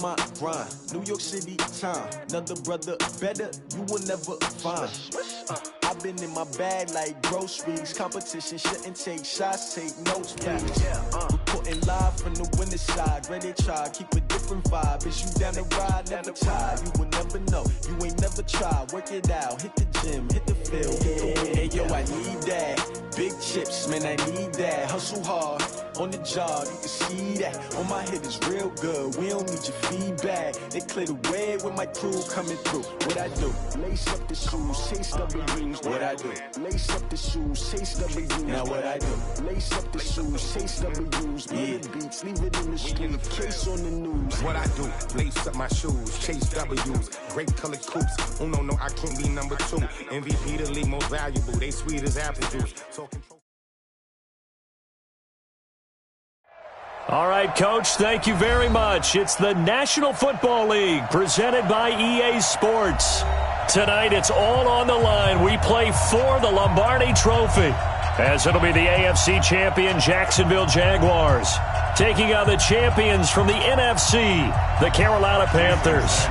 My grind, New York City time. Another brother better, you will never find. I've been in my bag like groceries. Competition shouldn't take shots, take notes, please. Reporting live from the winner's side. Ready to try, keep a different vibe. Is you down the ride, never tired. You will never know, you ain't never tried. Work it out, hit the gym, hit the field, hit the win. Hey yo, I need that. Big chips, man, I need that. Hustle hard, on the job, you can see that. On my head is real good, we don't need your feedback. They clear the way with my crew coming through. What I do? Lace up the shoes, chase W's. What I do? Lace up the shoes, chase W's. Now what I do? Lace up the shoes, chase W's. Big beats, leave it in the street, case on the news. What I do? Lace up my shoes, chase W's. Great colored coops. Oh no, I can't be number 2. MVP the league most valuable. They sweet as apple juice. All right, Coach, thank you very much. It's the National Football League presented by EA Sports. Tonight, it's all on the line. We play for the Lombardi Trophy, as it'll be the AFC champion Jacksonville Jaguars taking on the champions from the NFC, the Carolina Panthers.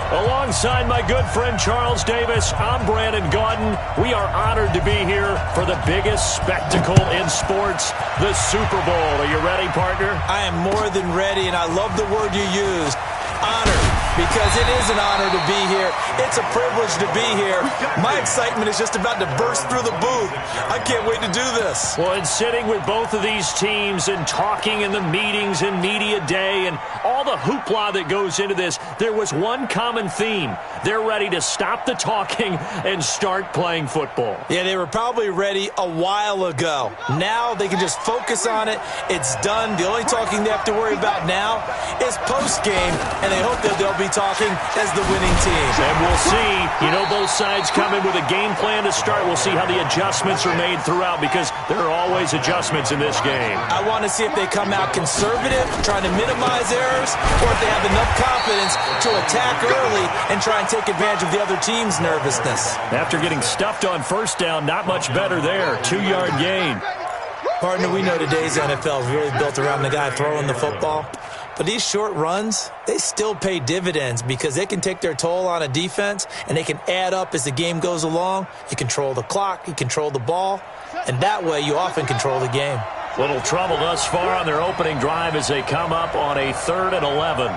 Alongside my good friend Charles Davis, I'm Brandon Gaudin. We are honored to be here for the biggest spectacle in sports, the Super Bowl. Are you ready, partner? I am more than ready, and I love the word you used, honored, because it is an honor to be here. It's a privilege to be here. My excitement is just about to burst through the booth. I can't wait to do this. Well, and sitting with both of these teams and talking in the meetings and media day and all the hoopla that goes into this, there was one common theme. They're ready to stop the talking and start playing football. Yeah, they were probably ready a while ago. Now they can just focus on it. It's done. The only talking they have to worry about now is post-game, and they hope that they'll be talking as the winning team. And we'll see. You know, both sides come in with a game plan to start. We'll see how the adjustments are made throughout, because there are always adjustments in this game. I want to see if they come out conservative, trying to minimize errors, or if they have enough confidence to attack early and try and take advantage of the other team's nervousness. After getting stuffed on first down, not much better there. 2-yard gain. Partner, we know today's NFL is really built around the guy throwing the football. But these short runs, they still pay dividends because they can take their toll on a defense, and they can add up as the game goes along. You control the clock, you control the ball, and that way you often control the game. Little trouble thus far on their opening drive as they come up on a 3rd and 11.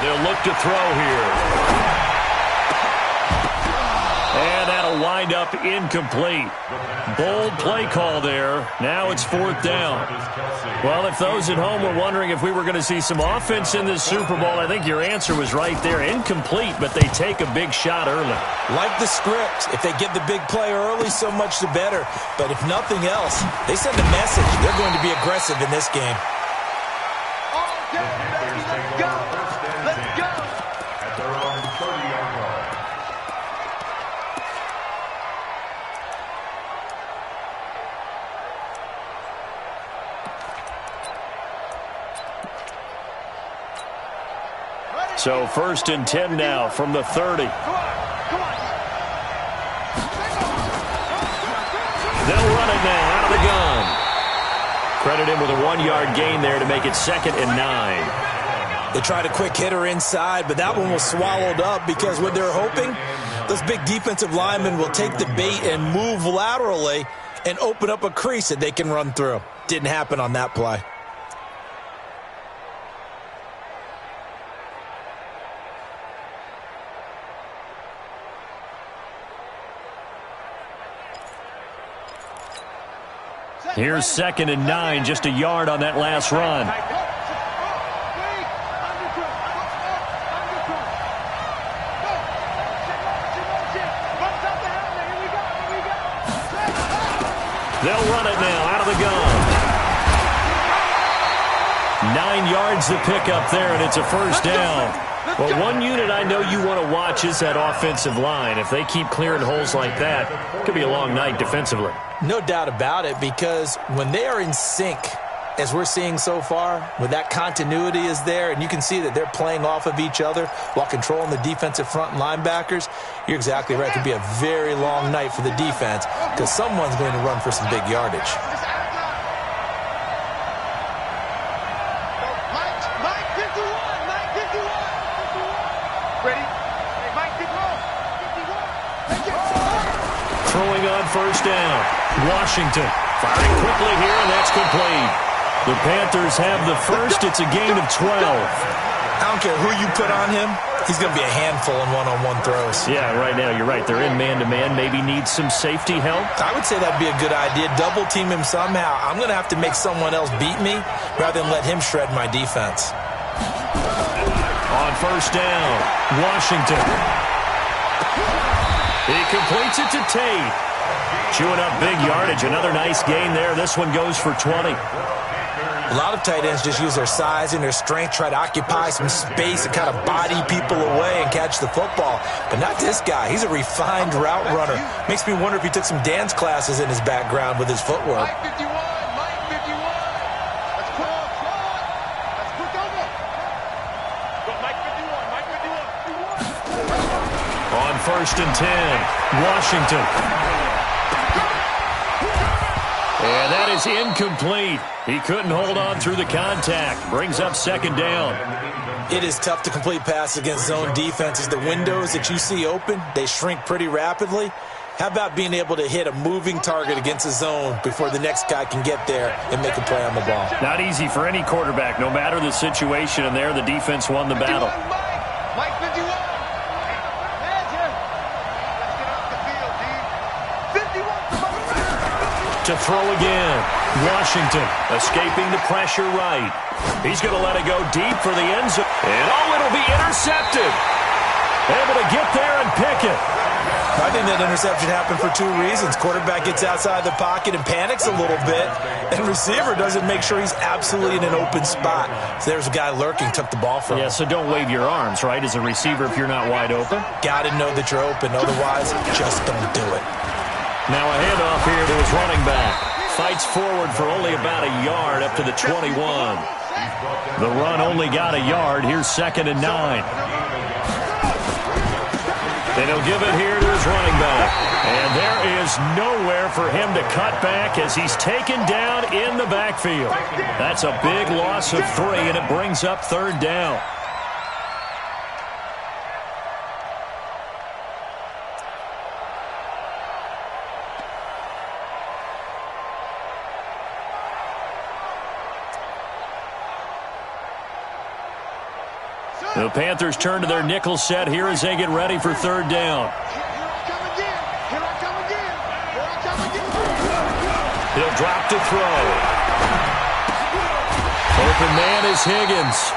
They'll look to throw here. And that'll wind up incomplete. Bold play call there. Now it's 4th down. Well, if those at home were wondering if we were going to see some offense in this Super Bowl, I think your answer was right there. Incomplete, but they take a big shot early. Like the script. If they get the big play early, so much the better. But if nothing else, they send a message. They're going to be aggressive in this game. Okay, baby, let's go. Let's go. At their own 30-yard line. So 1st and 10 now from the 30. They'll run it now out of the gun. Credit him with a 1-yard gain there to make it 2nd and 9. They tried a quick hitter inside, but that one was swallowed up because what they're hoping, those big defensive linemen will take the bait and move laterally and open up a crease that they can run through. Didn't happen on that play. Here's 2nd and 9, just a yard on that last run. They'll run it now out of the gun. 9 yards to pick up there, and it's a 1st down. Well, one unit I know you want to watch is that offensive line. If they keep clearing holes like that, it could be a long night defensively. No doubt about it, because when they are in sync, as we're seeing so far, when that continuity is there, and you can see that they're playing off of each other while controlling the defensive front and linebackers, you're exactly right. It could be a very long night for the defense because someone's going to run for some big yardage. first down. Washington firing quickly here, and that's complete. The Panthers have the first. It's a gain of 12. I don't care who you put on him. He's going to be a handful in one-on-one throws. Yeah, right now you're right. They're in man-to-man. Maybe needs some safety help. I would say that'd be a good idea. Double team him somehow. I'm going to have to make someone else beat me rather than let him shred my defense. On first down, Washington. He completes it to Tate. Chewing up big yardage. Another nice gain there. This one goes for 20. A lot of tight ends just use their size and their strength, try to occupy some space and kind of body people away and catch the football. But not this guy. He's a refined route runner. Makes me wonder if he took some dance classes in his background with his footwork. Mike 51, Mike 51. Let's cross. Let's put over. Go, Mike 51, Mike 51. On first and 10, Washington. And that is incomplete. He couldn't hold on through the contact. Brings up second down. It is tough to complete passes against zone defenses. The windows that you see open, they shrink pretty rapidly. How about being able to hit a moving target against a zone before the next guy can get there and make a play on the ball? Not easy for any quarterback, no matter the situation. And there, the defense won the battle. Mike 51. Imagine. Let's get off the field, D. 51. To throw again. Washington escaping the pressure right. He's going to let it go deep for the end zone. And it'll be intercepted. Able to get there and pick it. I think that interception happened for two reasons. Quarterback gets outside the pocket and panics a little bit, and receiver doesn't make sure he's absolutely in an open spot. So there's a guy lurking, took the ball from him. Yeah, so don't wave your arms, right, as a receiver if you're not wide open. Got to know that you're open. Otherwise, just don't do it. Now a handoff here to his running back. Fights forward for only about a yard up to the 21. The run only got a yard. Here's 2nd and 9. And he'll give it here to his running back. And there is nowhere for him to cut back as he's taken down in the backfield. That's a big loss of 3, and it brings up 3rd down. The Panthers turn to their nickel set here as they get ready for 3rd down. He'll drop to throw. Open man is Higgins.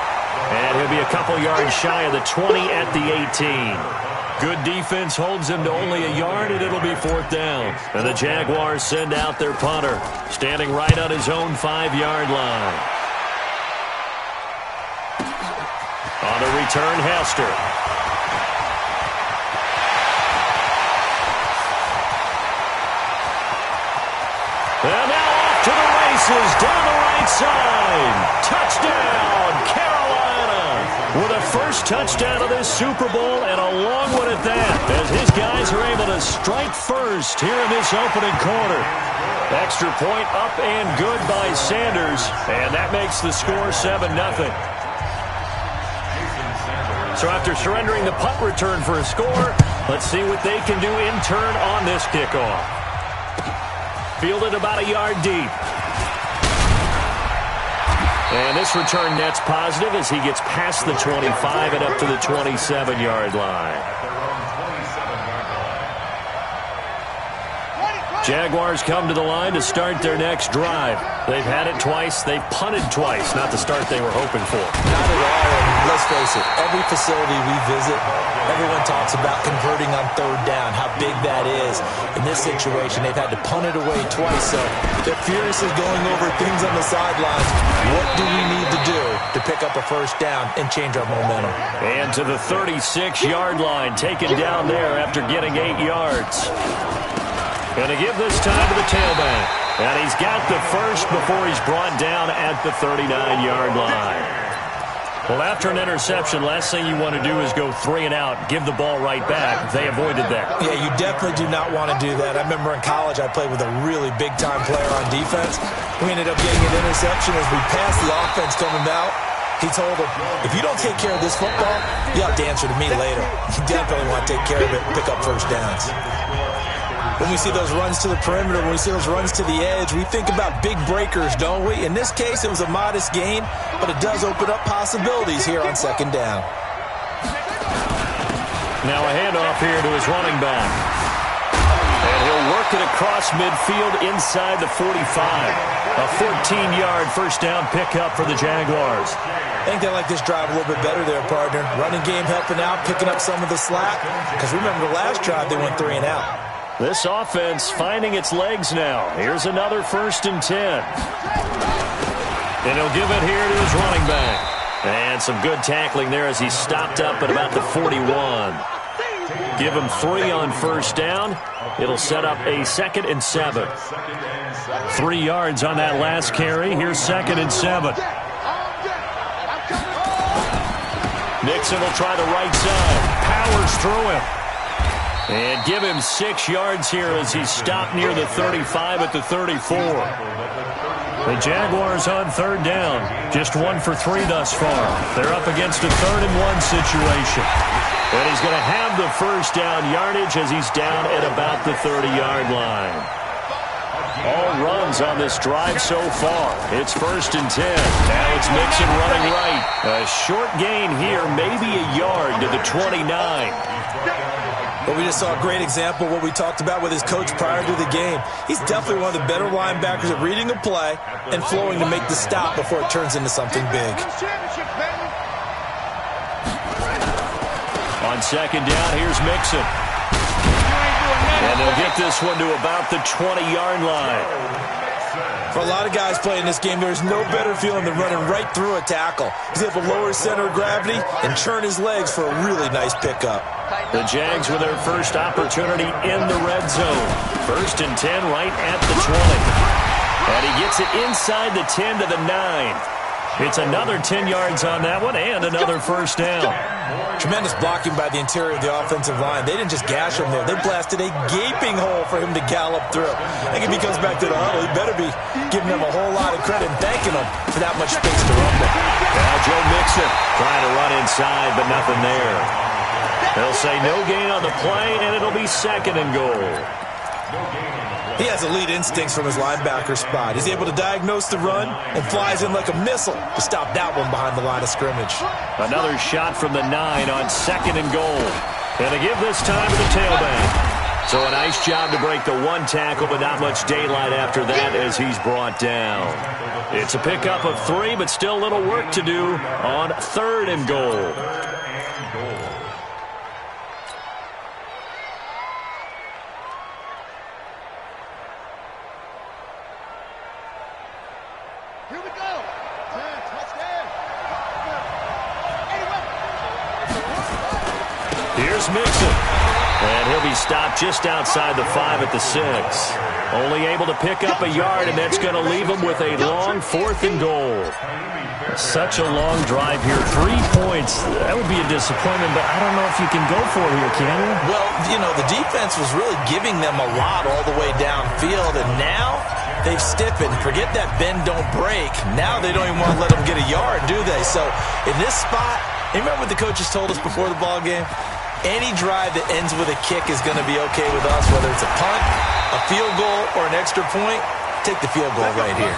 And he'll be a couple yards shy of the 20 at the 18. Good defense holds him to only a yard, and it'll be 4th down. And the Jaguars send out their punter, standing right on his own 5-yard line. On the return, Hester. And now off to the races, down the right side. Touchdown, Carolina. With a first touchdown of this Super Bowl, and a long one at that, as his guys are able to strike first here in this opening quarter. Extra point up and good by Sanders, and that makes the score 7-0. So after surrendering the punt return for a score, let's see what they can do in turn on this kickoff. Fielded about a yard deep. And this return net's positive as he gets past the 25 and up to the 27-yard line. Jaguars come to the line to start their next drive. They've had it twice. They've punted twice. Not the start they were hoping for. Not at all. And let's face it, every facility we visit, everyone talks about converting on 3rd down, how big that is. In this situation, they've had to punt it away twice, so they're furiously going over things on the sidelines. What do we need to do to pick up a first down and change our momentum? And to the 36-yard line, taken down there after getting 8 yards. Going to give this time to the tailback. And he's got the first before he's brought down at the 39-yard line. Well, after an interception, last thing you want to do is go 3 and out, give the ball right back. They avoided that. Yeah, you definitely do not want to do that. I remember in college I played with a really big-time player on defense. We ended up getting an interception as we passed the offense coming out. He told him, if you don't take care of this football, you have to answer to me later. You definitely want to take care of it and pick up first downs. When we see those runs to the perimeter, when we see those runs to the edge, we think about big breakers, don't we? In this case, it was a modest gain, but it does open up possibilities here on second down. Now a handoff here to his running back. And he'll work it across midfield inside the 45. A 14-yard first down pickup for the Jaguars. I think they like this drive a little bit better there, partner. Running game helping out, picking up some of the slack. Because remember the last drive, they went 3 and out. This offense finding its legs now. Here's another 1st and 10. And he'll give it here to his running back. And some good tackling there as he stopped up at about the 41. Give him 3 on first down. It'll set up a 2nd and 7. 3 yards on that last carry. Here's 2nd and 7. Nixon will try the right side. Powers through him. And give him 6 yards here as he stopped near the 35 at the 34. The Jaguars on 3rd down. Just 1 for 3 thus far. They're up against a 3rd and 1 situation. And he's going to have the first down yardage as he's down at about the 30-yard line. All runs on this drive so far. It's 1st and 10. Now it's Mixon running right. A short gain here, maybe a yard to the 29. But we just saw a great example of what we talked about with his coach prior to the game. He's definitely one of the better linebackers at reading a play and flowing to make the stop before it turns into something big. On 2nd down, here's Mixon. And they'll get this one to about the 20-yard line. For a lot of guys playing this game, there's no better feeling than running right through a tackle. He's able to lower his center of gravity and churn his legs for a really nice pickup. The Jags with their first opportunity in the red zone. 1st and 10 right at the 20. And he gets it inside the 10 to the 9. It's another 10 yards on that one and another first down. Tremendous blocking by the interior of the offensive line. They didn't just gash him there. They blasted a gaping hole for him to gallop through. I think if he comes back to the huddle, he better be giving them a whole lot of credit and thanking them for that much space to run with. Now Joe Mixon trying to run inside, but nothing there. They'll say no gain on the play, and it'll be 2nd and goal. He has elite instincts from his linebacker spot. He's able to diagnose the run and flies in like a missile to stop that one behind the line of scrimmage. Another shot from the 9 on 2nd and goal. And they give this time to the tailback. So a nice job to break the 1 tackle, but not much daylight after that as he's brought down. It's a pickup of 3, but still a little work to do on 3rd and goal. Here's Mixon. And he'll be stopped just outside the 5 at the 6. Only able to pick up a yard, and that's going to leave him with a long 4th and goal. Such a long drive here. 3 points. That would be a disappointment, but I don't know if you can go for it here, can you? Well, you know, the defense was really giving them a lot all the way downfield, and now they've stiffened. Forget that bend, don't break. Now they don't even want to let them get a yard, do they? So in this spot, you remember what the coaches told us before the ball game? Any drive that ends with a kick is going to be okay with us, whether it's a punt, a field goal, or an extra point. Take the field goal right here.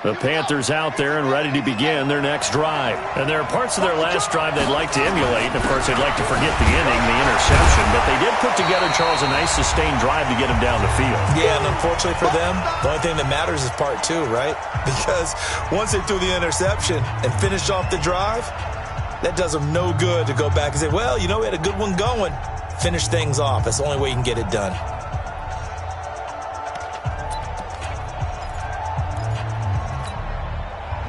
The Panthers out there and ready to begin their next drive. And there are parts of their last drive they'd like to emulate. And, of course, they'd like to forget the inning, the interception. But they did put together, Charles, a nice sustained drive to get them down the field. Yeah, and unfortunately for them, the only thing that matters is part 2, right? Because once they threw the interception and finished off the drive, that does them no good to go back and say, well, you know, we had a good one going. Finish things off. That's the only way you can get it done.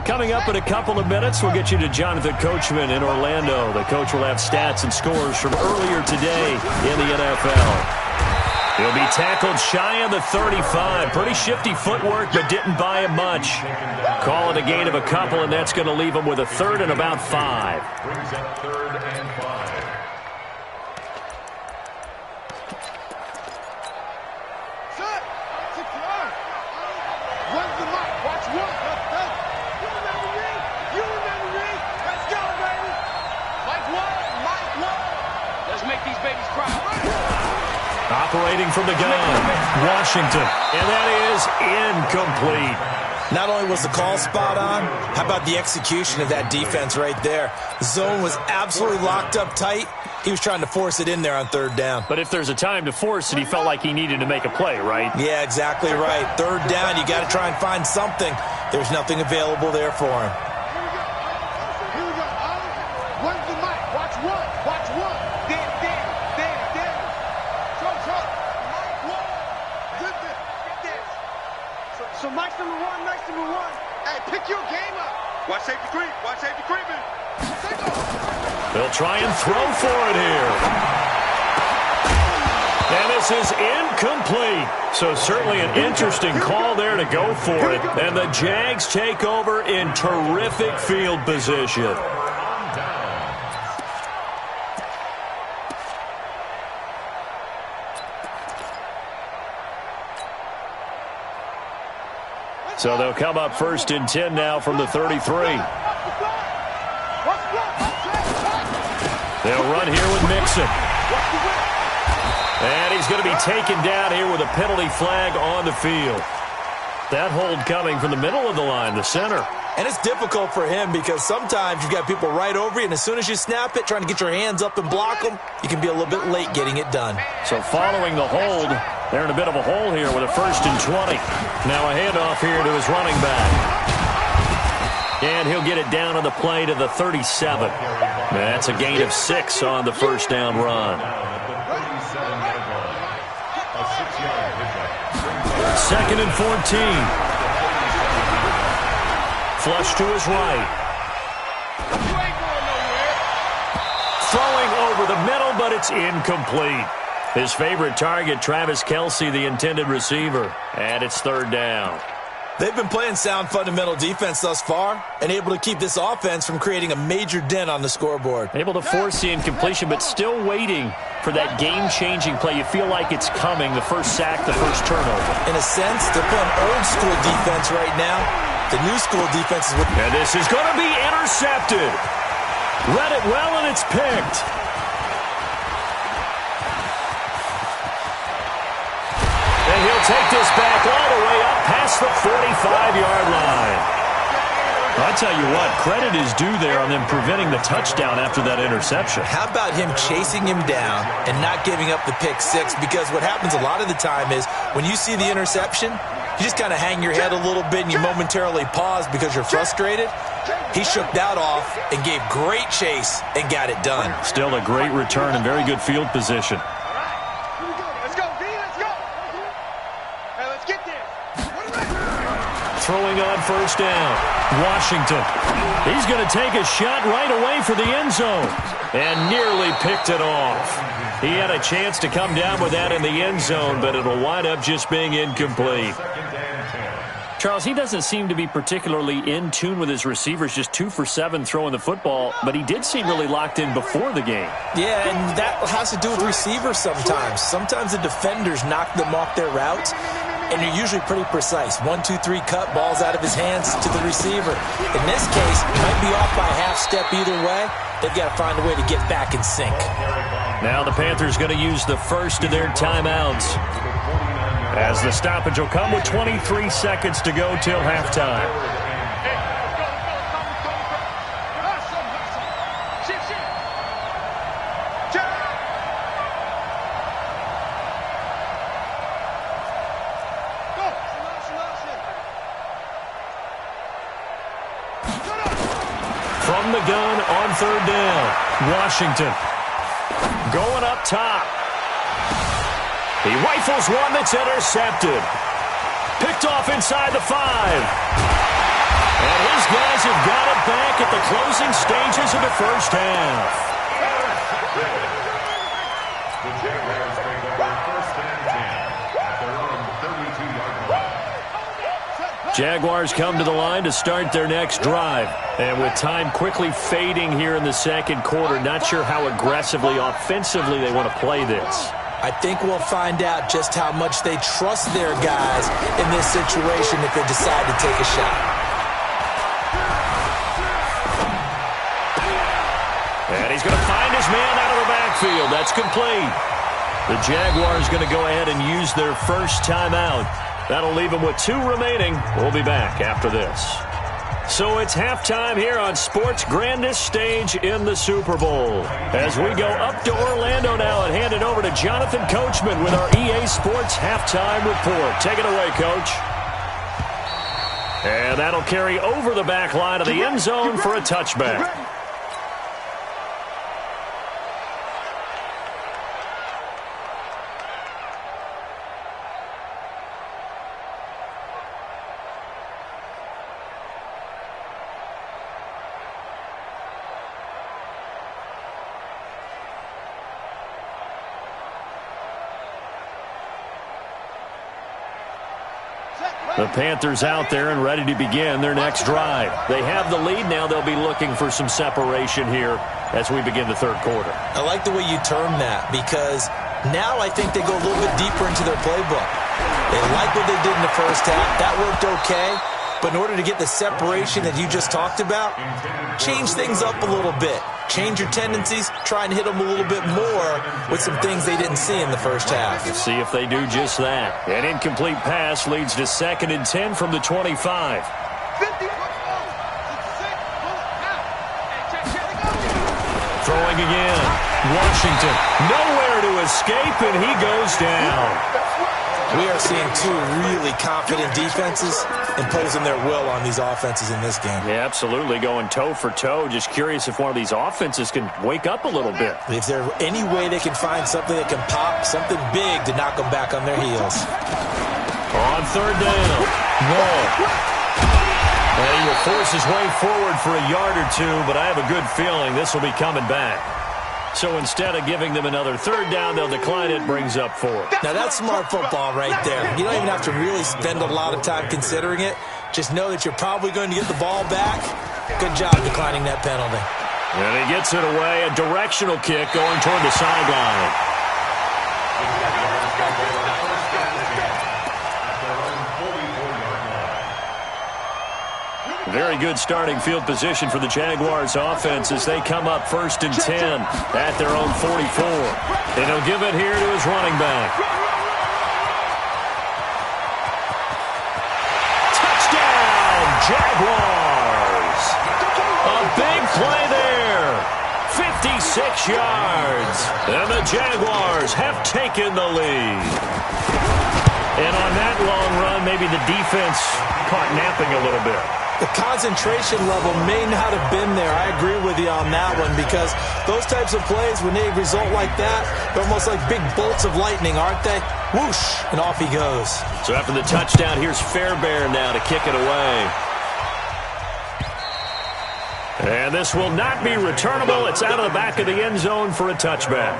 Coming up in a couple of minutes, we'll get you to Jonathan Coachman in Orlando. The coach will have stats and scores from earlier today in the NFL. He'll be tackled shy of the 35. Pretty shifty footwork, but didn't buy him much. Call it a gain of a couple, and that's going to leave him with a 3rd and about 5. Brings up 3rd and 5. Set. Secure. Run the mark. Watch 1. Operating from the gun, Washington, and that is incomplete. Not only was the call spot on, how about the execution of that defense right there? The zone was absolutely locked up tight. He was trying to force it in there on third down. But if there's a time to force it, he felt like he needed to make a play, right? Yeah, exactly right. Third down, you got to try and find something. There's nothing available there for him. Here we go. One's the mic. Watch one. Watch one. There. Mike, one. Good there. So Mike's number one. Hey, pick your game up. Watch safety creep. Man. They'll try and throw for it here. And this is incomplete. So certainly an interesting call there to go for it. And the Jags take over in terrific field position. So they'll come up 1st and 10 now from the 33. They'll run here with Mixon. And he's going to be taken down here with a penalty flag on the field. That hold coming from the middle of the line, the center. And it's difficult for him because sometimes you've got people right over you, and as soon as you snap it, trying to get your hands up and block them, you can be a little bit late getting it done. So following the hold, they're in a bit of a hole here with a 1st and 20. Now a handoff here to his running back. And he'll get it down on the play to the 37. That's a gain of 6 on the 1st down run. 2nd and 14. Flush to his right. Throwing over the middle, but it's incomplete. His favorite target, Travis Kelce, the intended receiver. And it's 3rd down. They've been playing sound fundamental defense thus far and able to keep this offense from creating a major dent on the scoreboard. Able to force the incompletion, but still waiting for that game-changing play. You feel like it's coming, the first sack, the first turnover. In a sense, they're playing old-school defense right now. The new school defense is... And this is going to be intercepted. Read it well, and it's picked. And he'll take this back all the way up past the 45-yard line. I tell you what, credit is due there on them preventing the touchdown after that interception. How about him chasing him down and not giving up the pick six? Because what happens a lot of the time is when you see the interception, you just kind of hang your head a little bit and you momentarily pause because you're frustrated. He shook that off and gave great chase and got it done. Still a great return and very good field position. Throwing on 1st down. Washington. He's going to take a shot right away for the end zone. And nearly picked it off. He had a chance to come down with that in the end zone, but it'll wind up just being incomplete. Charles, he doesn't seem to be particularly in tune with his receivers, just 2 for 7 throwing the football, but he did seem really locked in before the game. Yeah, and that has to do with receivers sometimes. Sometimes the defenders knock them off their routes, and they're usually pretty precise. 1, 2, 3 cut, balls out of his hands to the receiver. In this case, he might be off by a half step either way. They've got to find a way to get back in sync. Now the Panthers going to use the first of their timeouts, as the stoppage will come with 23 seconds to go till halftime. From the gun on 3rd down, Washington going up top. He rifles one that's intercepted. Picked off inside the 5. And his guys have got it back at the closing stages of the first half. The Jaguars take over 1st and 10 at their own 32-yard line. Jaguars come to the line to start their next drive. And with time quickly fading here in the second quarter, not sure how aggressively, offensively they want to play this. I think we'll find out just how much they trust their guys in this situation if they decide to take a shot. And he's going to find his man out of the backfield. backfield. That's complete. The Jaguars going to go ahead and use their first timeout. That'll leave them with 2 remaining. We'll be back after this. So it's halftime here on sports' grandest stage in the Super Bowl. As we go up to Orlando now and hand it over to Jonathan Coachman with our EA Sports halftime report. Take it away, Coach. And that'll carry over the back line of the end zone for a touchback. The Panthers out there and ready to begin their next drive. They have the lead now. They'll be looking for some separation here as we begin the third quarter. I like the way you term that because now I think they go a little bit deeper into their playbook. They like what they did in the first half. That worked okay. But in order to get the separation that you just talked about, change things up a little bit. Change your tendencies, try and hit them a little bit more with some things they didn't see in the first half. We'll see if they do just that. An incomplete pass leads to 2nd and 10 from the 25. Throwing again. Washington, nowhere to escape, and he goes down. We are seeing 2 really confident defenses imposing their will on these offenses in this game. Yeah, absolutely, going toe for toe. Just curious if one of these offenses can wake up a little bit. If there's any way they can find something that can pop, something big to knock them back on their heels. On 3rd down, Wall. And he will force his way forward for a yard or 2, but I have a good feeling this will be coming back. So instead of giving them another 3rd down, they'll decline it, brings up 4. Now that's smart football right there. You don't even have to really spend a lot of time considering it. Just know that you're probably going to get the ball back. Good job declining that penalty. And he gets it away, a directional kick going toward the sideline. Very good starting field position for the Jaguars offense as they come up 1st and 10 at their own 44. And he'll give it here to his running back. Touchdown, Jaguars! A big play there. 56 yards. And the Jaguars have taken the lead. And on that long run, maybe the defense caught napping a little bit. The concentration level may not have been there. I agree with you on that one because those types of plays, when they result like that, they're almost like big bolts of lightning, aren't they? Whoosh, and off he goes. So after the touchdown, here's Fairbairn now to kick it away. And this will not be returnable. It's out of the back of the end zone for a touchback.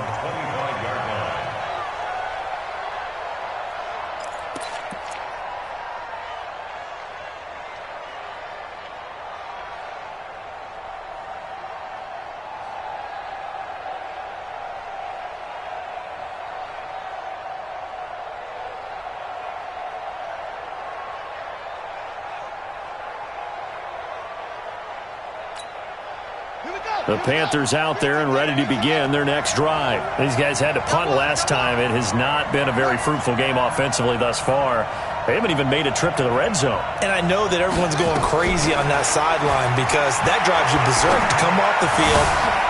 The Panthers out there and ready to begin their next drive. These guys had to punt last time. It has not been a very fruitful game offensively thus far. They haven't even made a trip to the red zone. And I know that everyone's going crazy on that sideline because that drives you berserk to come off the field.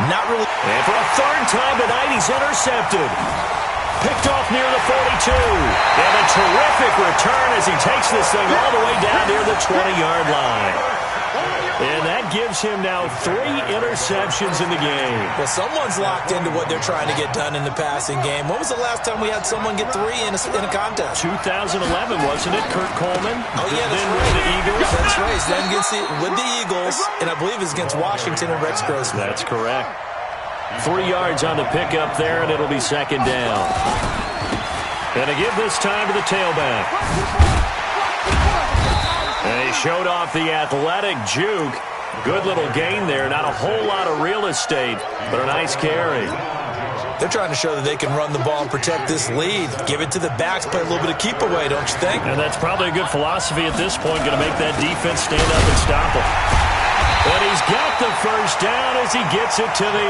Not really. And for a 3rd time tonight, he's intercepted. Picked off near the 42. And a terrific return as he takes this thing all the way down near the 20-yard line. And that gives him now 3 interceptions in the game. Well, someone's locked into what they're trying to get done in the passing game. When was the last time we had someone get 3 in a contest? 2011, wasn't it? Kurt Coleman? Oh, yeah, that's then right. With the Eagles. That's right. Then with the Eagles, and I believe it's against Washington and Rex Grossman. That's correct. 3 yards on the pickup there, and it'll be 2nd down. And to give this time to the tailback. And he showed off the athletic juke. Good little gain there. Not a whole lot of real estate, but a nice carry. They're trying to show that they can run the ball and protect this lead. Give it to the backs, play a little bit of keep away, don't you think? And that's probably a good philosophy at this point, going to make that defense stand up and stop him. But he's got the 1st down as he gets it to the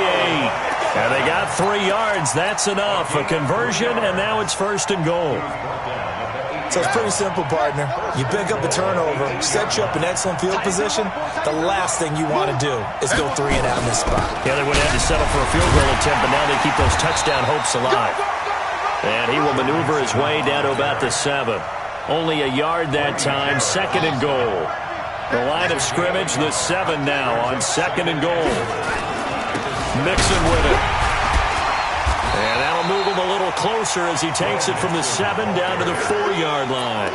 8. And they got 3 yards. That's enough. A conversion, and now it's 1st and goal. So it's pretty simple, partner. You pick up a turnover, set you up in excellent field position. The last thing you want to do is go 3 and out in this spot. Yeah, they would have to settle for a field goal attempt, but now they keep those touchdown hopes alive. And he will maneuver his way down to about the 7. Only a yard that time, 2nd and goal. The line of scrimmage, the 7 now on 2nd and goal. Mixon with it. And that'll move him a little closer as he takes it from the 7 down to the 4-yard line.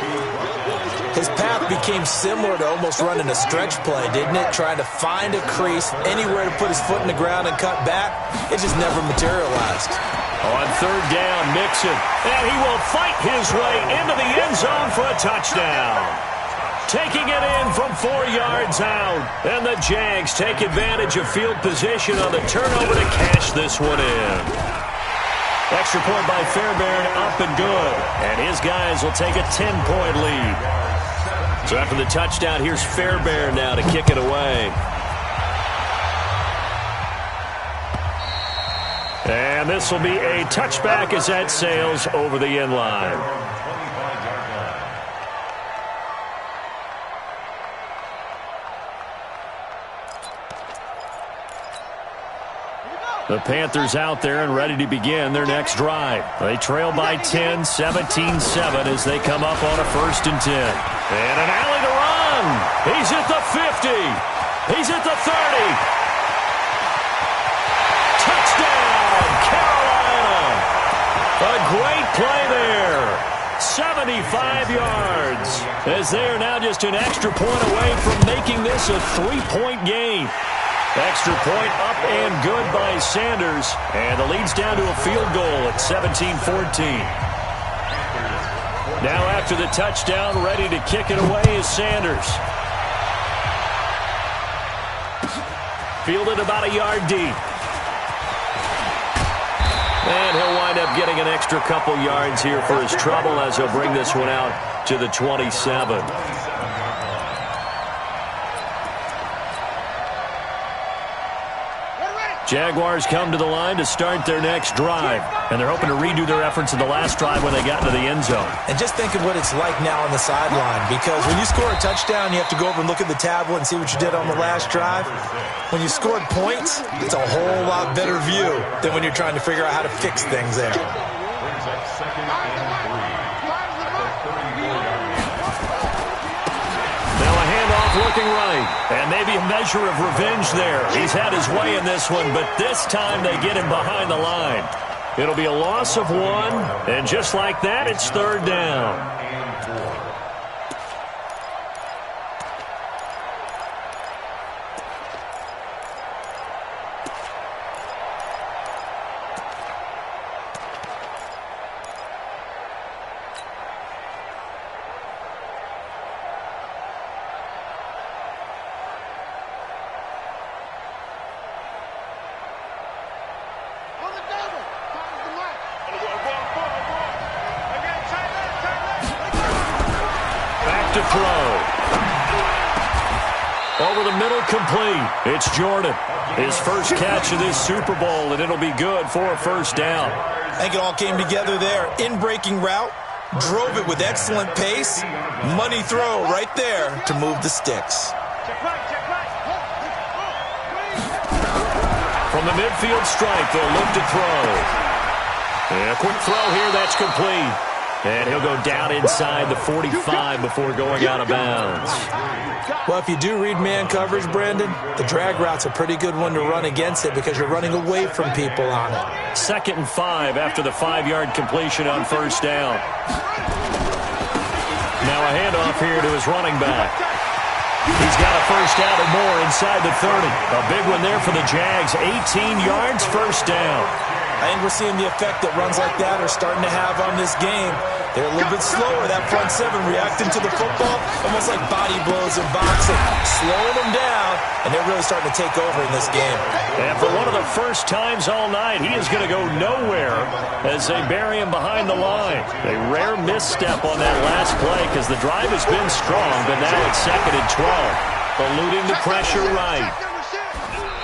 His path became similar to almost running a stretch play, didn't it? Trying to find a crease, anywhere to put his foot in the ground and cut back. It just never materialized. On 3rd down, Mixon. And he will fight his way into the end zone for a touchdown. Taking it in from 4 yards out. And the Jags take advantage of field position on the turnover to cash this one in. Extra point by Fairbairn, up and good. And his guys will take a 10-point lead. So after the touchdown, here's Fairbairn now to kick it away. And this will be a touchback as that sails over the end line. The Panthers out there and ready to begin their next drive. They trail by 10, 17-7 as they come up on a 1st and 10. And an alley to run. He's at the 50. He's at the 30. Touchdown, Carolina. A great play there. 75 yards as they are now just an extra point away from making this a 3-point game. Extra point up and good by Sanders. And the lead's down to a field goal at 17-14. Now after the touchdown, ready to kick it away is Sanders. Fielded about a yard deep. And he'll wind up getting an extra couple yards here for his trouble as he'll bring this one out to the 27. Jaguars come to the line to start their next drive. And they're hoping to redo their efforts in the last drive when they got into the end zone. And just think of what it's like now on the sideline. Because when you score a touchdown, you have to go over and look at the tablet and see what you did on the last drive. When you scored points, it's a whole lot better view than when you're trying to figure out how to fix things there. Looking right, and maybe a measure of revenge there. He's had his way in this one, but this time they get him behind the line. It'll be a loss of 1, and just like that, it's 3rd down. To throw. Over the middle, complete. It's Jordan. His first catch of this Super Bowl, and it'll be good for a 1st down. I think it all came together there. In-breaking route, drove it with excellent pace. Money throw right there to move the sticks. From the midfield stripe, they'll look to throw. And a quick throw here, that's complete. And he'll go down inside the 45 before going out of bounds. Well, if you do read man coverage, Brandon, the drag route's a pretty good one to run against it because you're running away from people on it. 2nd and 5 after the 5-yard completion on 1st down. Now a handoff here to his running back. He's got a 1st down or more inside the 30. A big one there for the Jags. 18 yards, 1st down. I think we're seeing the effect that runs like that are starting to have on this game. They're a little bit slower, that front 7 reacting to the football, almost like body blows in boxing, slowing them down, and they're really starting to take over in this game. And for one of the first times all night, he is going to go nowhere as they bury him behind the line. A rare misstep on that last play because the drive has been strong, but now it's 2nd and 12. Eluding the pressure right.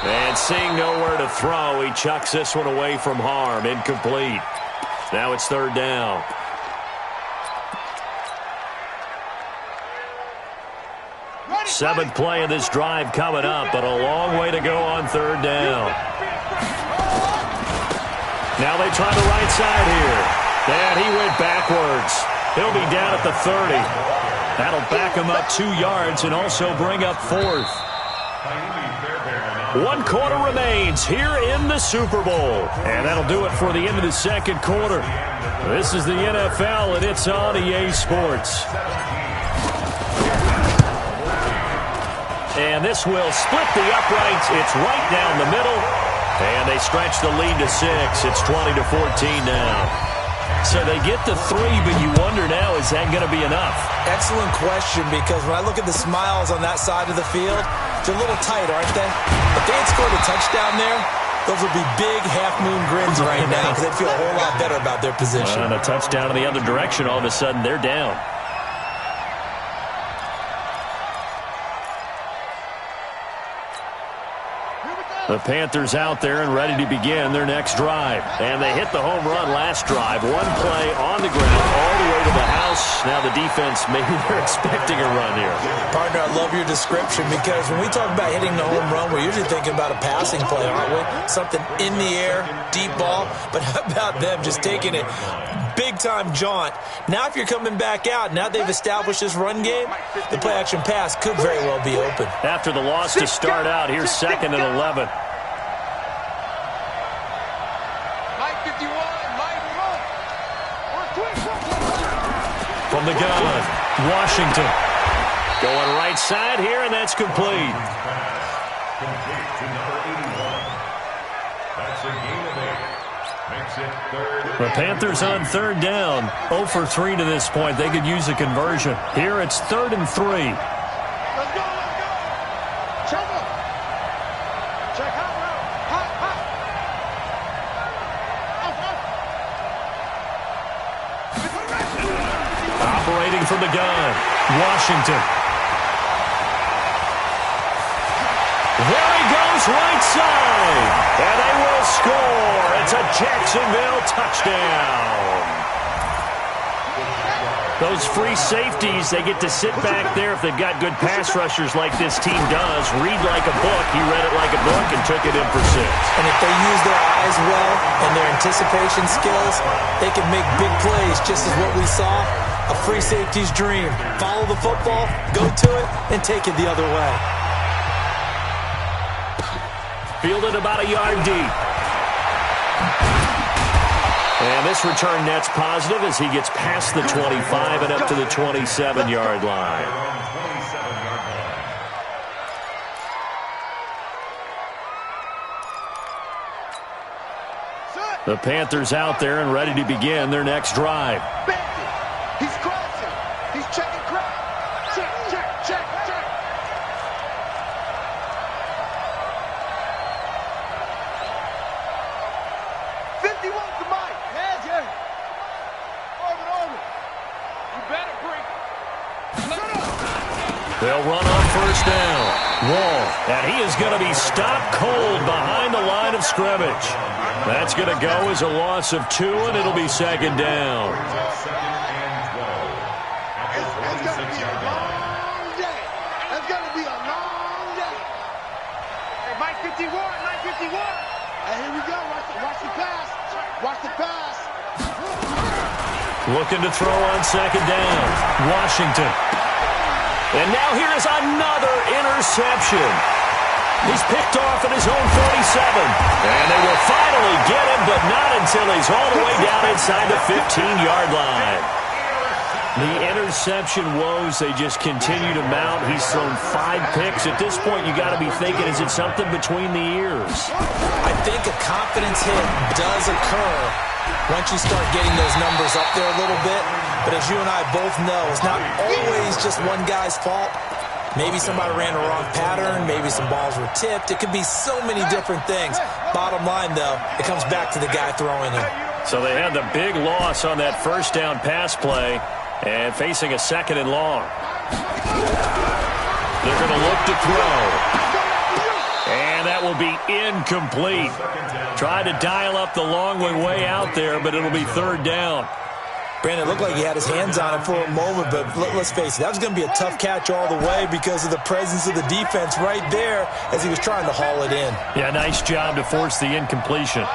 And seeing nowhere to throw, he chucks this one away from harm. Incomplete. Now it's third down. Seventh play of this drive coming up, but a long way to go on third down. Now they try the right side here. And he went backwards. He'll be down at the 30. That'll back him up 2 yards and also bring up fourth. 1 quarter remains here in the Super Bowl. And that'll do it for the end of the second quarter. This is the NFL, and it's on EA Sports. And this will split the uprights. It's right down the middle. And they stretch the lead to 6. It's 20-14 now. So they get the 3, but you wonder now, is that going to be enough? Excellent question, because when I look at the smiles on that side of the field, they're a little tight, aren't they? If they had scored a touchdown there, those would be big half-moon grins right now, because they'd feel a whole lot better about their position. And a touchdown in the other direction, all of a sudden they're down. The Panthers out there and ready to begin their next drive. And they hit the home run last drive. 1 play on the ground all the way to the house. Now the defense, maybe they're expecting a run here. Partner, I love your description, because when we talk about hitting the home run, we're usually thinking about a passing play, aren't we? Something in the air, deep ball. But how about them just taking it big-time jaunt? Now if you're coming back out, now they've established this run game, the play-action pass could very well be open. After the loss to start out, here's 2nd and 11. From the gun, Washington. Going right side here, and that's complete. Complete to number 81. That's a gain of 8. Makes it third. The Panthers on third down. 0 for 3 to this point. They could use a conversion. Here it's 3rd and 3. Let's go, let's go. Check up. Check hot, hot, hot. Operating from the gun, Washington. There he goes, right side. And they will score. It's a Jacksonville touchdown. Those free safeties, they get to sit back there if they've got good pass rushers like this team does. Read like a book. He read it like a book and took it in for 6. And if they use their eyes well and their anticipation skills, they can make big plays, just as what we saw. A free safety's dream. Follow the football, go to it, and take it the other way. Fielded about a yard deep. And this return net's positive as he gets past the 25 and up to the 27-yard line. The Panthers out there and ready to begin their next drive. He's crossing. He's checking crowd. Check, check, check, check. They'll run on first down. Wall, and he is going to be stopped cold behind the line of scrimmage. That's going to go as a loss of 2, and it'll be 2nd down. It's going to be a long day. It's going to be a long day. Hey, Mike 51, Mike 51. Hey, here we go. Watch the pass. Watch the pass. Looking to throw on 2nd down. Washington. And now here is another interception. He's picked off at his own 47. And they will finally get him, but not until he's all the way down inside the 15-yard line. The interception woes, they just continue to mount. He's thrown 5 picks. At this point, you got to be thinking, is it something between the ears? I think a confidence hit does occur once you start getting those numbers up there a little bit. But as you and I both know, it's not always just one guy's fault. Maybe somebody ran a wrong pattern. Maybe some balls were tipped. It could be so many different things. Bottom line, though, it comes back to the guy throwing them. So they had the big loss on that first down pass play and facing a 2nd and long. They're going to look to throw. And that that will be incomplete. Tried to dial up the long way out there, but it'll be third down. Brandon, it looked like he had his hands on it for a moment, but let's face it, that was going to be a tough catch all the way because of the presence of the defense right there as he was trying to haul it in. Yeah, nice job to force the incompletion.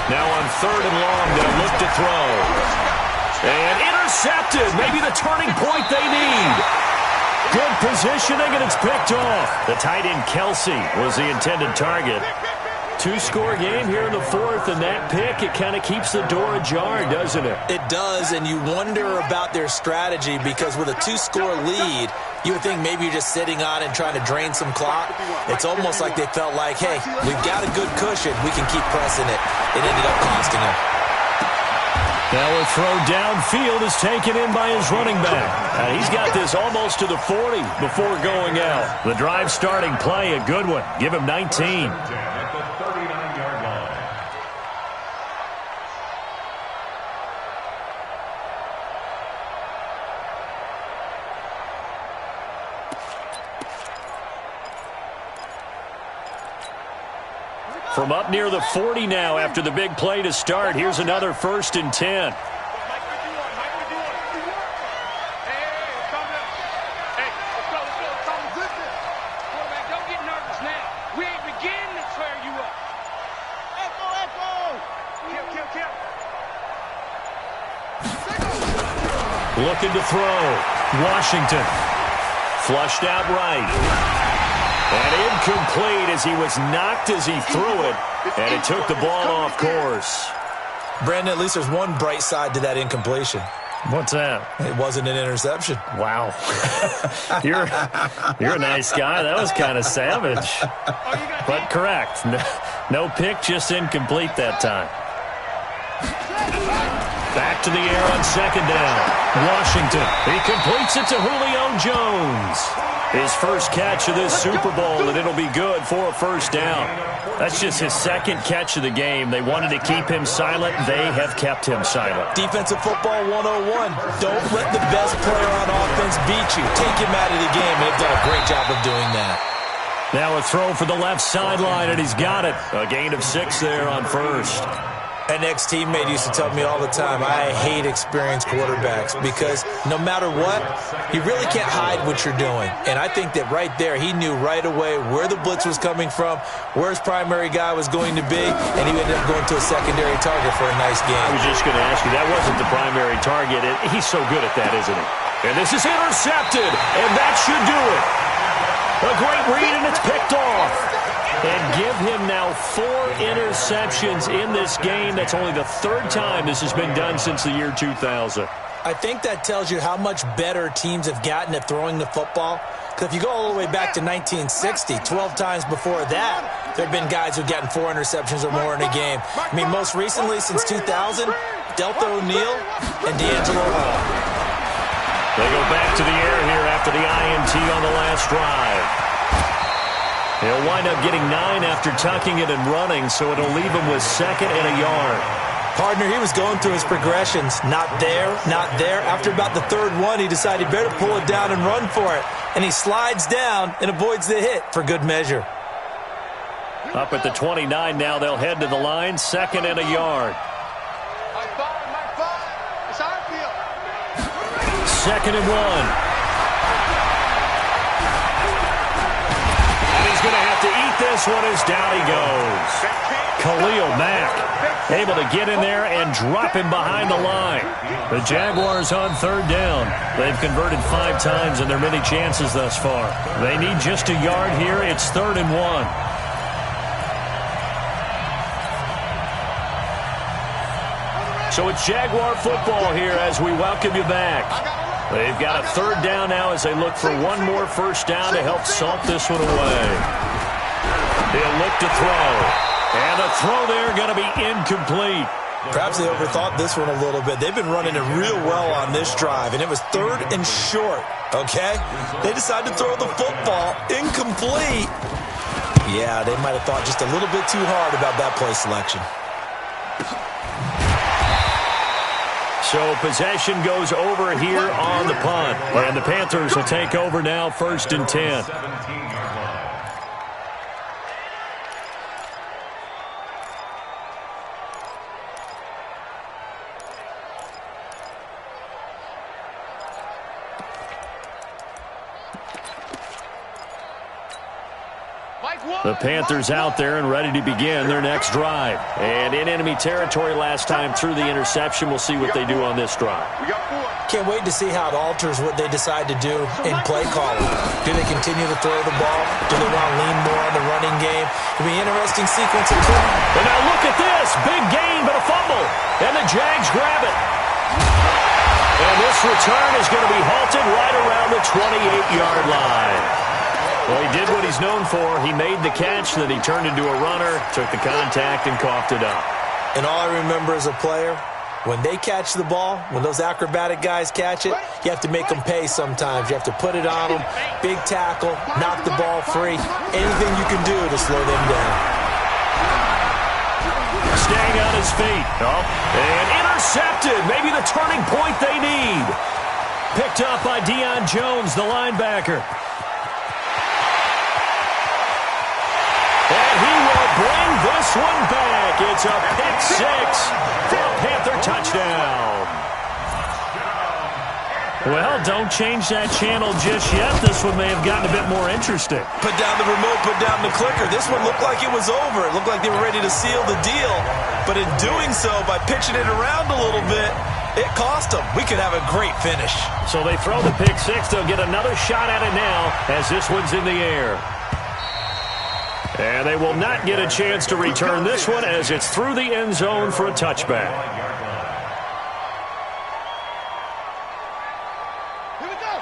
Now on third and long, they'll look to throw. And intercepted. Maybe the turning point they need. Good positioning, and it's picked off. The tight end, Kelsey, was the intended target. Two-score game here in the fourth, and that pick, it kind of keeps the door ajar, doesn't it? It does, and you wonder about their strategy because with a two-score lead, you would think maybe you're just sitting on it and trying to drain some clock. It's almost like they felt like, hey, we've got a good cushion. We can keep pressing it. It ended up costing them. Now a throw downfield is taken in by his running back. He's got this almost to the 40 before going out. The drive starting play, a good one. Give him 19. From up near the 40 now after the big play to start. Here's another 1st and 10. Looking to throw. Washington. Flushed out right. And incomplete as he was knocked as he threw it. And it took the ball off course. Brandon, at least there's one bright side to that incompletion. What's that? It wasn't an interception. Wow. You're a nice guy. That was kind of savage. But correct. No pick, just incomplete that time. Back to the air on second down. Washington. He completes it to Julio Jones. His first catch of this Super Bowl, and it'll be good for a first down. That's just his second catch of the game. They wanted to keep him silent. They have kept him silent. Defensive football 101. Don't let the best player on offense beat you. Take him out of the game. They've done a great job of doing that. Now a throw for the left sideline, and he's got it. A gain of 6 there on first. An ex-teammate used to tell me all the time, I hate experienced quarterbacks because no matter what, you really can't hide what you're doing. And I think that right there, he knew right away where the blitz was coming from, where his primary guy was going to be, and he ended up going to a secondary target for a nice game. I was just going to ask you, that wasn't the primary target. He's so good at that, isn't he? And this is intercepted, and that should do it. A great read, and it's picked off. And give him now 4 interceptions in this game. That's only the 3rd time this has been done since the year 2000. I think that tells you how much better teams have gotten at throwing the football. Because if you go all the way back to 1960, 12 times before that, there have been guys who've gotten 4 interceptions or more in a game. I mean, most recently, since 2000, Delta O'Neal and D'Angelo Hall. They go back to the air here after the INT on the last drive. He'll wind up getting 9 after tucking it and running, so it'll leave him with 2nd and a yard. Partner, he was going through his progressions. Not there, not there. After about the 3rd one, he decided he better pull it down and run for it. And he slides down and avoids the hit for good measure. Up at the 29 now, they'll head to the line, 2nd and a yard. 2nd and 1. Going to have to eat this one as down he goes. Khalil Mack able to get in there and drop him behind the line. The Jaguars on 3rd down. They've converted 5 times in their many chances thus far. They need just a yard here. It's 3rd and 1. So it's Jaguar football here as we welcome you back. They've got a 3rd down now as they look for one more first down to help salt this one away. He'll look to throw. And the throw there going to be incomplete. Perhaps they overthought this one a little bit. They've been running it real well on this drive, and it was 3rd and short, okay? They decided to throw the football incomplete. Yeah, they might have thought just a little bit too hard about that play selection. So possession goes over here on the punt. And the Panthers will take over now, 1st and 10. 17-yard line. The Panthers out there and ready to begin their next drive. And in enemy territory last time through the interception. We'll see what they do on this drive. Can't wait to see how it alters what they decide to do in play calling. Do they continue to throw the ball? Do they want to lean more on the running game? It'll be an interesting sequence of play. And now look at this. Big gain, but a fumble. And the Jags grab it. And this return is going to be halted right around the 28-yard line. Well, he did what he's known for. He made the catch, then he turned into a runner, took the contact, and coughed it up. And all I remember as a player, when they catch the ball, when those acrobatic guys catch it, you have to make them pay sometimes. You have to put it on them, big tackle, knock the ball free, anything you can do to slow them down. Staying on his feet. Oh, and intercepted. Maybe the turning point they need. Picked up by Deion Jones, the linebacker. And he will bring this one back. It's a pick six for a Panther touchdown. Well, don't change that channel just yet. This one may have gotten a bit more interesting. Put down the remote, put down the clicker. This one looked like it was over. It looked like they were ready to seal the deal. But in doing so, by pitching it around a little bit, it cost them. We could have a great finish. So they throw the pick six. They'll get another shot at it now as this one's in the air. And they will not get a chance to return this one as it's through the end zone for a touchback.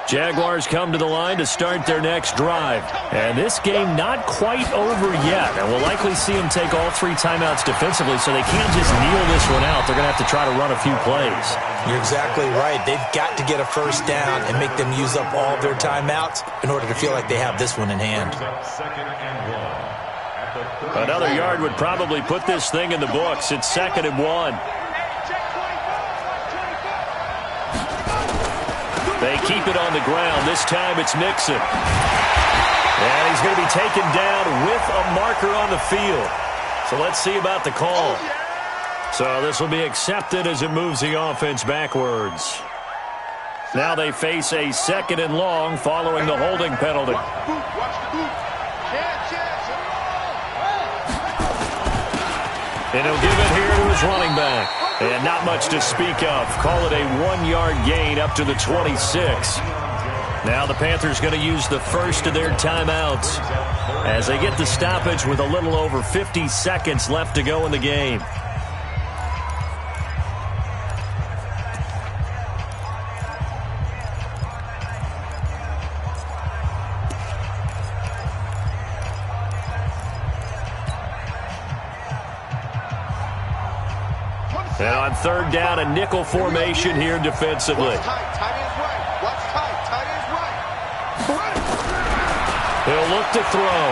Jaguars come to the line to start their next drive. And this game not quite over yet. And we'll likely see them take all 3 timeouts defensively, so they can't just kneel this one out. They're going to have to try to run a few plays. You're exactly right. They've got to get a first down and make them use up all their timeouts in order to feel like they have this one in hand. Another yard would probably put this thing in the books. It's 2nd and 1. They keep it on the ground. This time it's Mixon. And he's going to be taken down with a marker on the field. So let's see about the call. So this will be accepted as it moves the offense backwards. Now they face a 2nd and long following the holding penalty. And he'll give it here to his running back. And not much to speak of. Call it a 1-yard gain up to the 26. Now the Panthers going to use the first of their timeouts as they get the stoppage with a little over 50 seconds left to go in the game. And on 3rd down, a nickel formation here defensively. Watch tight, tight is right. Watch tight, tight is right. He'll look to throw.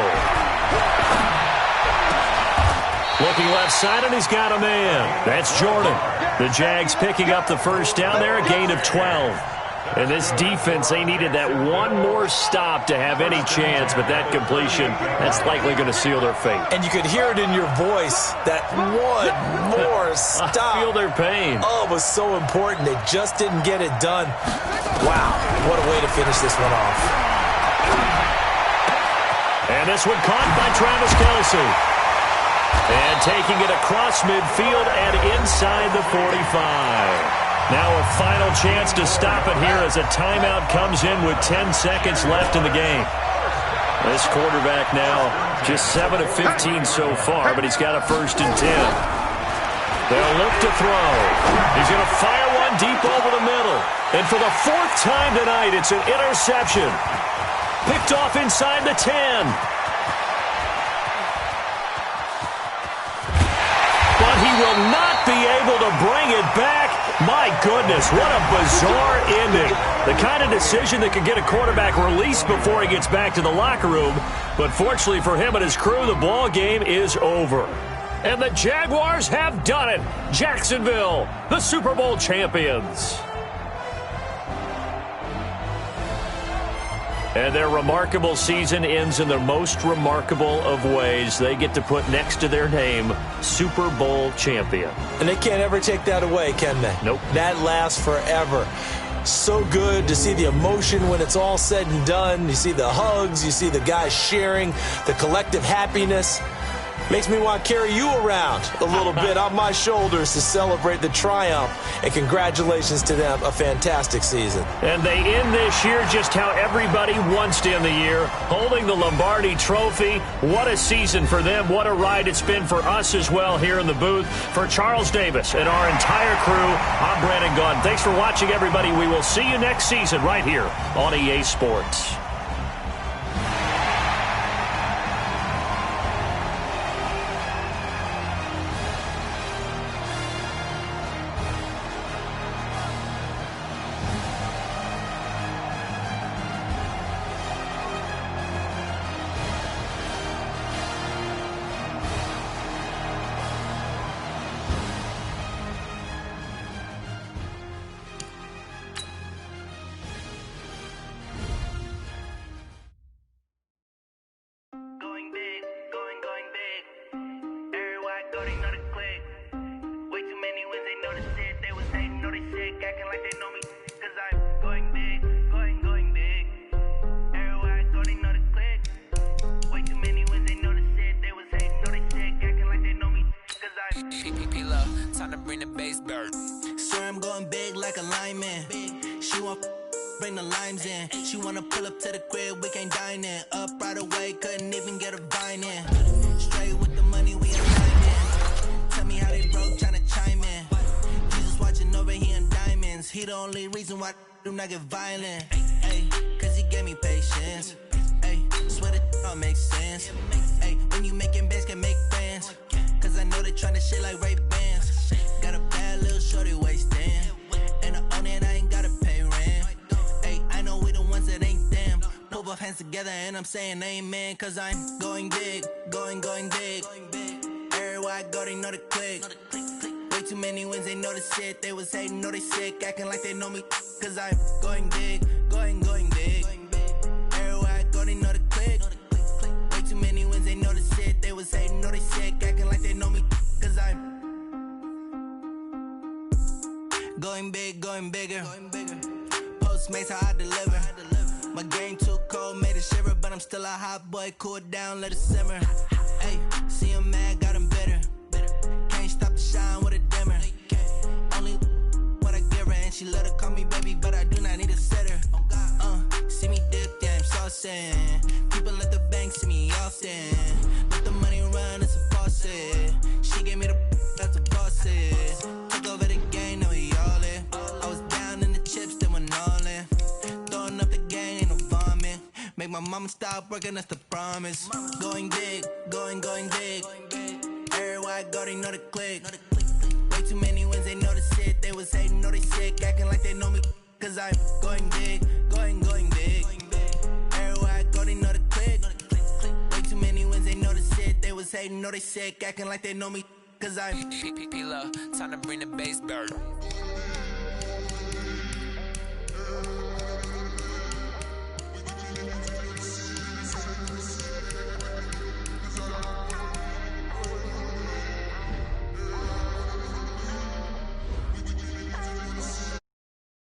Looking left side, and he's got a man. That's Jordan. The Jags picking up the first down there, a gain of 12. And this defense, they needed that one more stop to have any chance, but that completion, that's likely going to seal their fate. And you could hear it in your voice, that one more stop. I feel their pain. Oh, it was so important. They just didn't get it done. Wow, what a way to finish this one off. And this one caught by Travis Kelce. And taking it across midfield and inside the 45. Now a final chance to stop it here as a timeout comes in with 10 seconds left in the game. This quarterback now just 7 of 15 so far, but he's got a 1st and 10. They'll look to throw. He's going to fire one deep over the middle. And for the 4th time tonight, it's an interception. Picked off inside the 10. But he will not be able to bring it back. My goodness, what a bizarre ending. The kind of decision that could get a quarterback released before he gets back to the locker room. But fortunately for him and his crew, the ball game is over. And the Jaguars have done it. Jacksonville, the Super Bowl champions. And their remarkable season ends in the most remarkable of ways. They get to put next to their name, Super Bowl champion. And they can't ever take that away, can they? Nope. That lasts forever. So good to see the emotion when it's all said and done. You see the hugs, you see the guys sharing, the collective happiness. Makes me want to carry you around a little bit on my shoulders to celebrate the triumph. And congratulations to them, a fantastic season. And they end this year just how everybody wants to end the year, holding the Lombardi Trophy. What a season for them. What a ride it's been for us as well here in the booth. For Charles Davis and our entire crew, I'm Brandon Gunn. Thanks for watching, everybody. We will see you next season right here on EA Sports. Time to bring the bass bird. Sir, I'm going big like a lineman. She want bring the limes in. She wanna pull up to the crib, we can't dine in. Up right away, couldn't even get a vine in. Straight with the money, we ain't lying. Tell me how they broke, tryna chime in. Jesus watching over here in diamonds. He the only reason why I do not get violent. Ay, cause he gave me patience. Ay, swear that all makes sense. Ay, when you making bands, can make friends. Cause I know they tryna shit like Ray-Bans. Got a bad little shorty wasting. And I own it, I ain't gotta pay rent. Ay, I know we the ones that ain't them. Put both hands together and I'm saying amen. Cause I'm going big, going big. Everywhere I go, they know the click. Way too many wins, they know the shit. They was hating, know they sick, acting like they know me. Cause I'm going big, going big. Everywhere I go, they know the click. Way too many wins, they know the shit. They was hating, know they sick, acting like they know me. Cause I'm going big, going bigger. Postmates how I deliver. My game too cold, made it shiver, but I'm still a hot boy. Cool it down, let it simmer. Hey, see him mad, got him bitter. Can't stop the shine with a dimmer. Only what I give her, and she let her call me baby, but I do not need a sitter. See me dip, yeah, I'm saucing. People at the bank see me often. Let the money run, it's a faucet. She gave me the that's a faucet. Took over the game, now we all in. I was down in the chips, then went all in. Throwing up the game, ain't no vomit. Make my mama stop working, that's the promise. Going big, going big. Everywhere I go, they know the click. Way too many wins, they know the shit. They was hating, know they sick, acting like they know me. Cause I'm going big, going big. Everywhere I go, they know the click. Way too many wins, they know the shit. They was hating, know they sick, acting like they know me. Cause I'm P-Lo, time to bring the bass bird.